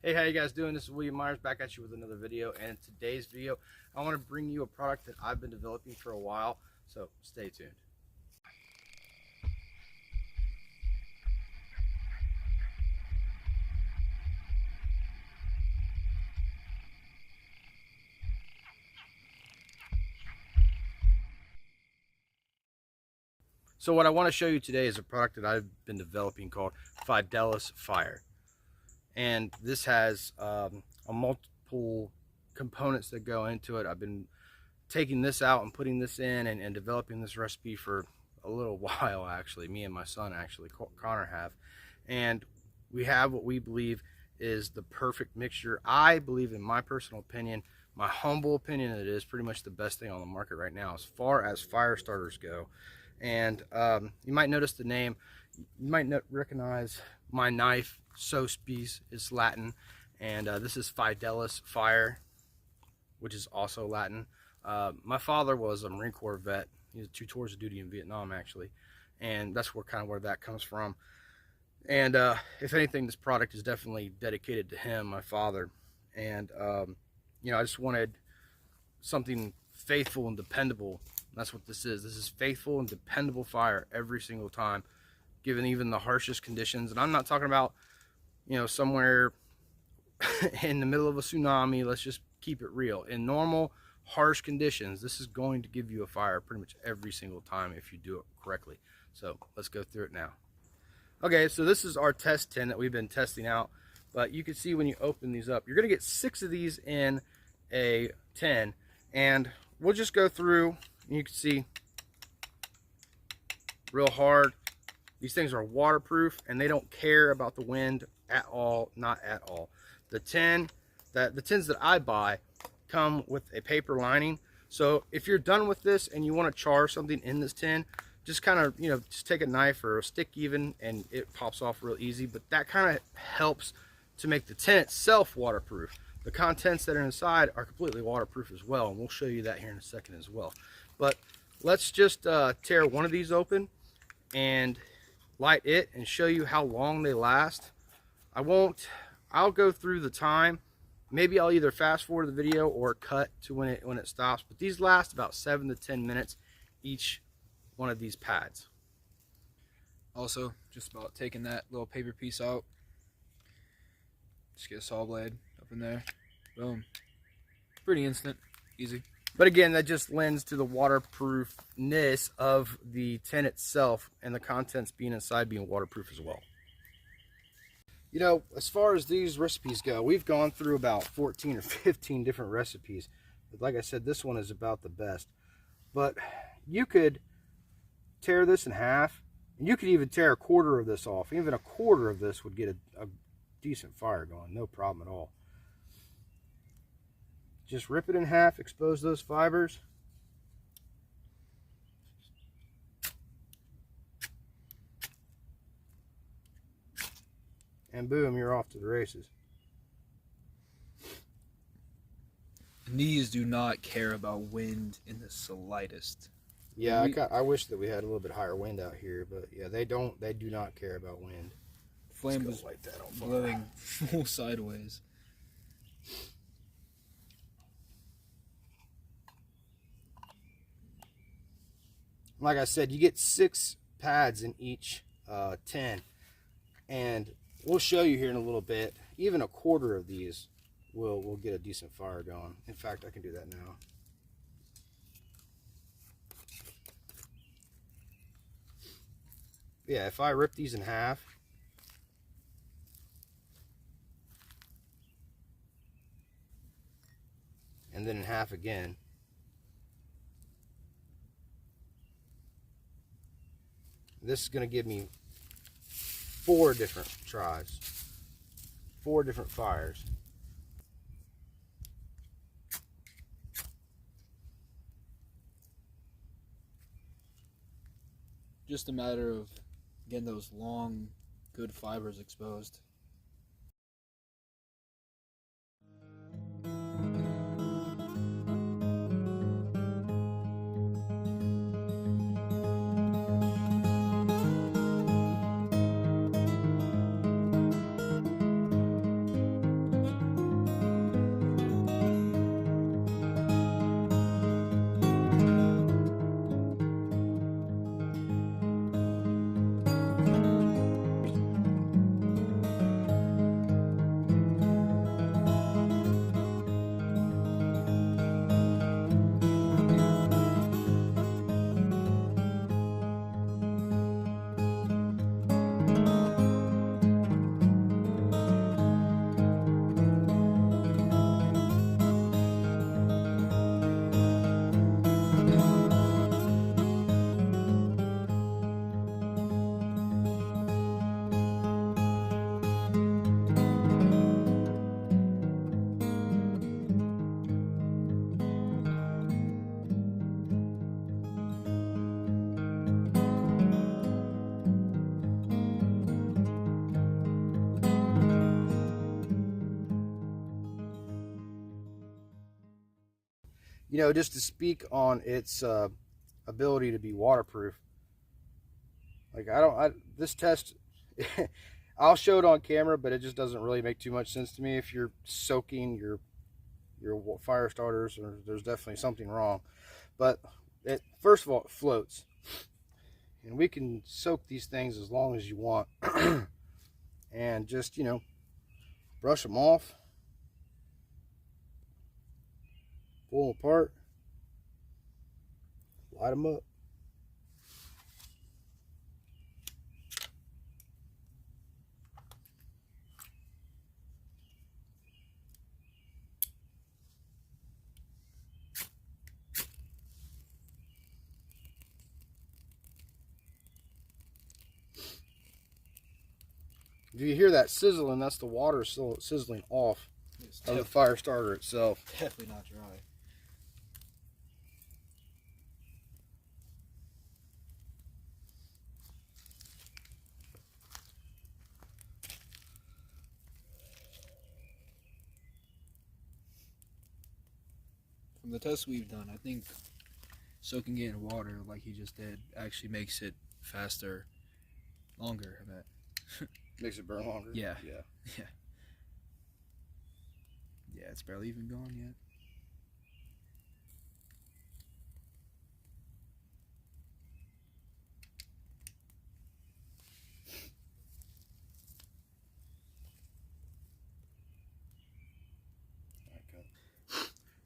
Hey, how you guys doing? This is William Myers back at you with another video, and in today's video I want to bring you a product that I've been developing for a while, so stay tuned. So what I want to show you today is a product that I've been developing called Fidelis Fire, and this has a multiple components that go into it. I've been taking this out and putting this in and developing this recipe for a little while. Actually, me and my son, actually Connor, have, and we have what we believe is the perfect mixture. I believe, in my personal opinion, my humble opinion, that it is pretty much the best thing on the market right now as far as fire starters go. And you might notice the name, you might not recognize my knife. Sospies is Latin, and this is Fidelis Fire, which is also Latin. My father was a Marine Corps vet. He was 2 tours of duty in Vietnam, actually, and that's where that comes from. And if anything, this product is definitely dedicated to him, my father. And you know, I just wanted something faithful and dependable. That's what this is. This is faithful and dependable fire every single time, given even the harshest conditions. And I'm not talking about, you know, somewhere in the middle of a tsunami. Let's just keep it real. In normal, harsh conditions, this is going to give you a fire pretty much every single time if you do it correctly. So let's go through it now. Okay, so this is our test tin that we've been testing out. But you can see when you open these up, you're going to get 6 of these in a tin. And we'll just go through. You can see real hard. These things are waterproof and they don't care about the wind at all, not at all. The tins that I buy come with a paper lining. So if you're done with this and you want to char something in this tin, just kind of, you know, just take a knife or a stick even, and it pops off real easy. But that kind of helps to make the tin itself waterproof. The contents that are inside are completely waterproof as well, and we'll show you that here in a second as well. But let's just tear one of these open and light it and show you how long they last. I'll go through the time. Maybe I'll either fast forward the video or cut to when it stops. But these last about 7 to 10 minutes each one of these pads. Also, just about taking that little paper piece out. Just get a saw blade up in there. Boom. Pretty instant. Easy. But again, that just lends to the waterproofness of the tin itself, and the contents being inside being waterproof as well. You know, as far as these recipes go, we've gone through about 14 or 15 different recipes. But like I said, this one is about the best. But you could tear this in half, and you could even tear a quarter of this off. Even a quarter of this would get a decent fire going, no problem at all. Just rip it in half, expose those fibers. And boom, you're off to the races. These do not care about wind in the slightest. Yeah, I wish that we had a little bit higher wind out here, but yeah, they do not care about wind. Flame was like that on blowing full sideways. Like I said, you get 6 pads in each tin, and we'll show you here in a little bit. Even a quarter of these will get a decent fire going. In fact, I can do that now. Yeah, if I rip these in half, and then in half again, this is going to give me 4 different tries, 4 different fires. Just a matter of getting those long, good fibers exposed. You know, just to speak on its ability to be waterproof. Like this test, I'll show it on camera, but it just doesn't really make too much sense to me. If you're soaking your fire starters, or there's definitely something wrong. But first of all, it floats, and we can soak these things as long as you want, and just, you know, brush them off, pull them apart, light them up. If you hear that sizzling, that's the water sizzling off of the fire starter itself. Definitely not dry. From the tests we've done, I think soaking it in water like he just did actually makes it faster, longer, I bet. Makes it burn longer? Yeah. Yeah. Yeah. Yeah, it's barely even gone yet.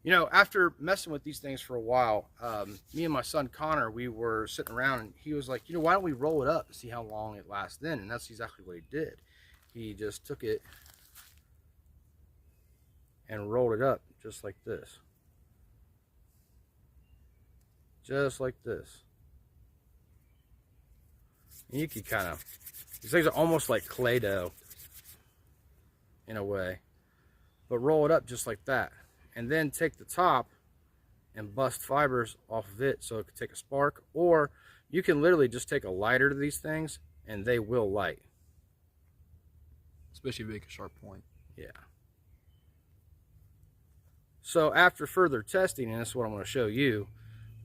You know, after messing with these things for a while, me and my son Connor, we were sitting around, and he was like, you know, why don't we roll it up to see how long it lasts then? And that's exactly what he did. He just took it and rolled it up just like this. Just like this. And you can kind of, these things are almost like clay dough in a way, but roll it up just like that. And then take the top and bust fibers off of it so it could take a spark. Or you can literally just take a lighter to these things and they will light. Especially if you make a sharp point. Yeah. So after further testing, and this is what I'm going to show you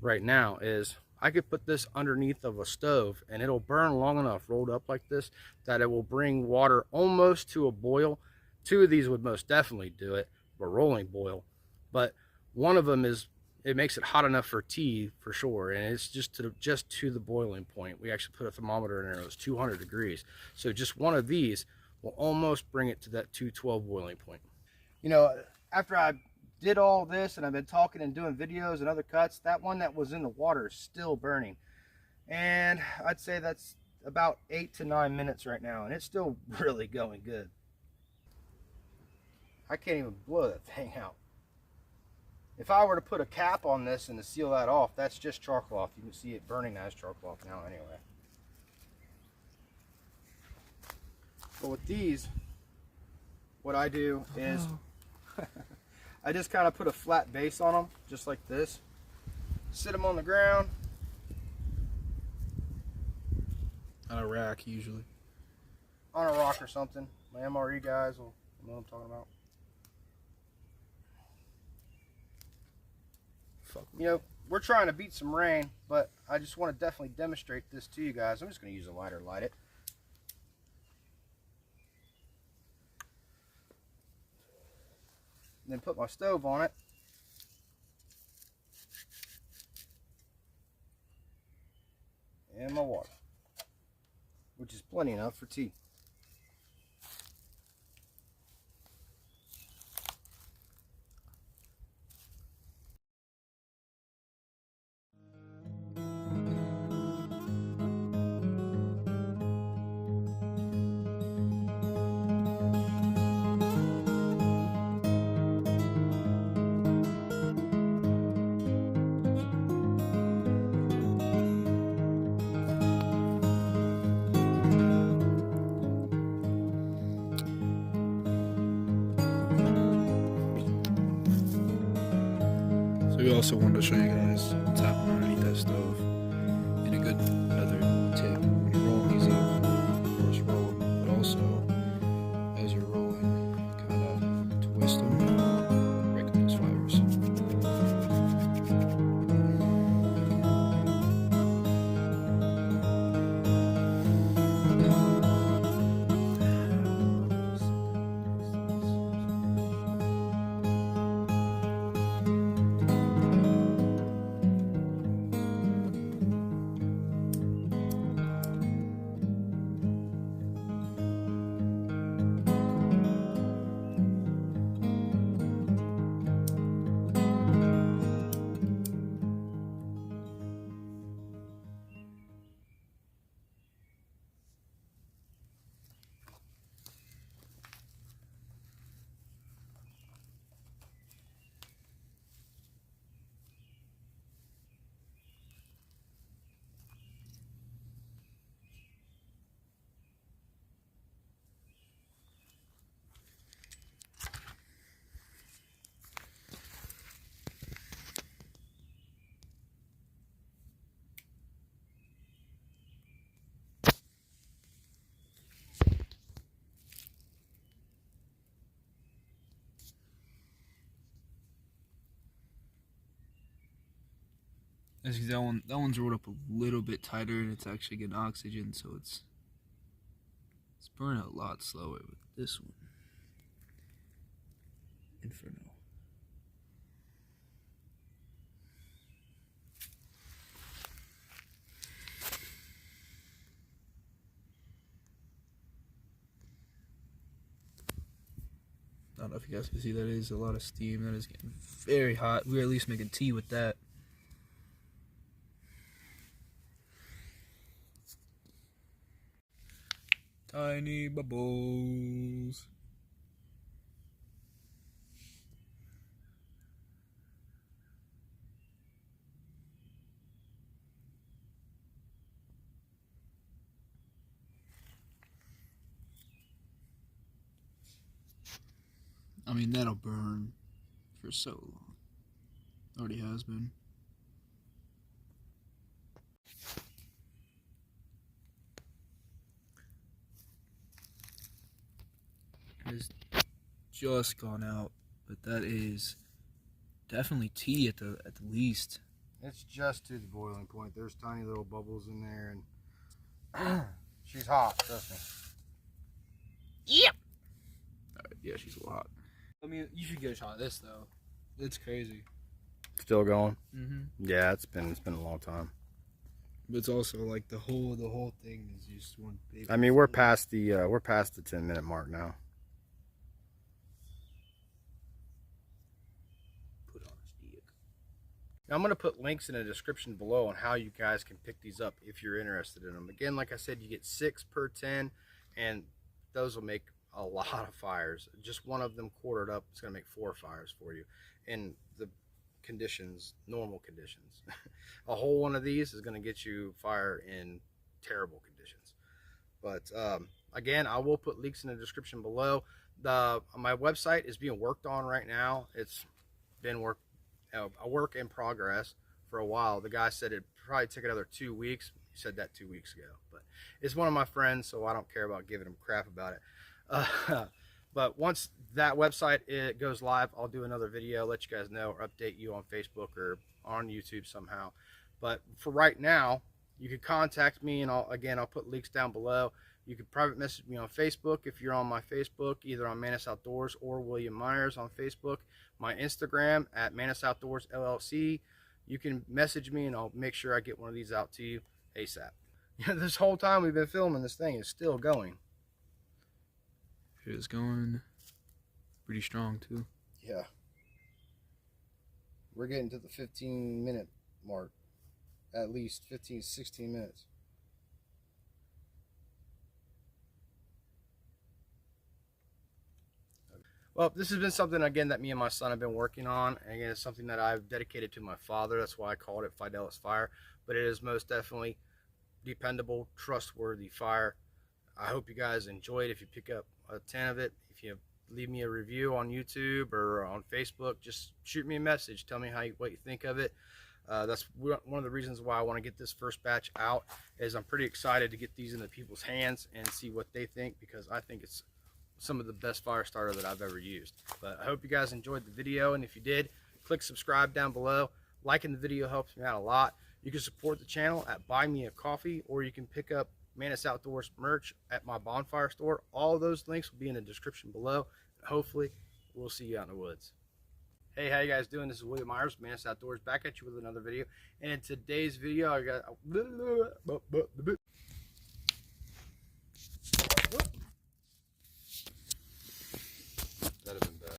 right now, is I could put this underneath of a stove and it'll burn long enough rolled up like this that it will bring water almost to a boil. Two of these would most definitely do it, a rolling boil. But one of them is, it makes it hot enough for tea for sure, and it's just to the boiling point. We actually put a thermometer in there, it was 200 degrees. So just one of these will almost bring it to that 212 boiling point. You know, after I did all this and I've been talking and doing videos and other cuts, that one that was in the water is still burning. And I'd say that's about 8 to 9 minutes right now, and it's still really going good. I can't even blow that thing out. If I were to put a cap on this and to seal that off, that's just char cloth. You can see it burning as char cloth now anyway. But with these, what I do is I just kind of put a flat base on them, just like this. Sit them on the ground. On a rack, usually. On a rock or something. My MRE guys will know what I'm talking about. You know, we're trying to beat some rain, but I just want to definitely demonstrate this to you guys. I'm just going to use a lighter to light it. And then put my stove on it. And my water, which is plenty enough for tea. We also wanted to show you guys what's happening underneath that stove. And a good another tip when you're rolling these up, of course roll them, but also as you're rolling, kind of twist them, break up those fibers. As you can that one's rolled up a little bit tighter, and it's actually getting oxygen, so it's burning a lot slower with this one. Inferno. I don't know if you guys can see, that is a lot of steam. That is getting very hot. We're at least making tea with that. Tiny bubbles. I mean, that'll burn for so long. Already has been. It has just gone out, but that is definitely tea at the least. It's just to the boiling point. There's tiny little bubbles in there, and she's hot, trust me. Yep. Yeah, she's a lot. I mean, you should get a shot of this though. It's crazy. Still going? Mm-hmm. Yeah, it's been a long time. But it's also like the whole thing is just one big. I mean, we're past the 10-minute mark now. Put on a stick. Now, I'm going to put links in the description below on how you guys can pick these up if you're interested in them. Again, like I said, you get 6 per 10, and those will make a lot of fires. Just one of them quartered up, it's going to make 4 fires for you in the conditions, normal conditions. A whole one of these is going to get you fire in terrible conditions. But again, I will put links in the description below. My website is being worked on right now. It's been a work in progress for a while. The guy said it'd probably take another 2 weeks. He said that 2 weeks ago, but it's one of my friends, so I don't care about giving him crap about it. But once that website goes live, I'll do another video, let you guys know, or update you on Facebook or on YouTube somehow. But for right now, you can contact me, and I'll put links down below. You can private message me on Facebook if you're on my Facebook, either on Manus Outdoors or William Myers on Facebook. My Instagram at Manus Outdoors LLC. You can message me, and I'll make sure I get one of these out to you ASAP. This whole time we've been filming, this thing is still going. It is going pretty strong too. Yeah. We're getting to the 15-minute mark. At least 15, 16 minutes. Well, this has been something, again, that me and my son have been working on. And again, it's something that I've dedicated to my father. That's why I called it Fidelis Fire. But it is most definitely dependable, trustworthy fire. I hope you guys enjoyed. If you pick up a 10 of it, if you leave me a review on YouTube or on Facebook, just shoot me a message. Tell me what you think of it. That's one of the reasons why I want to get this first batch out, is I'm pretty excited to get these into people's hands and see what they think, because I think it's some of the best fire starter that I've ever used. But I hope you guys enjoyed the video, and if you did, click subscribe down below. Liking the video helps me out a lot. You can support the channel at Buy Me a Coffee, or you can pick up Manus Outdoors merch at my bonfire store. All of those links will be in the description below. Hopefully we'll see you out in the woods. Hey, how you guys doing? This is William Myers, Manus Outdoors, back at you with another video. And in today's video, I got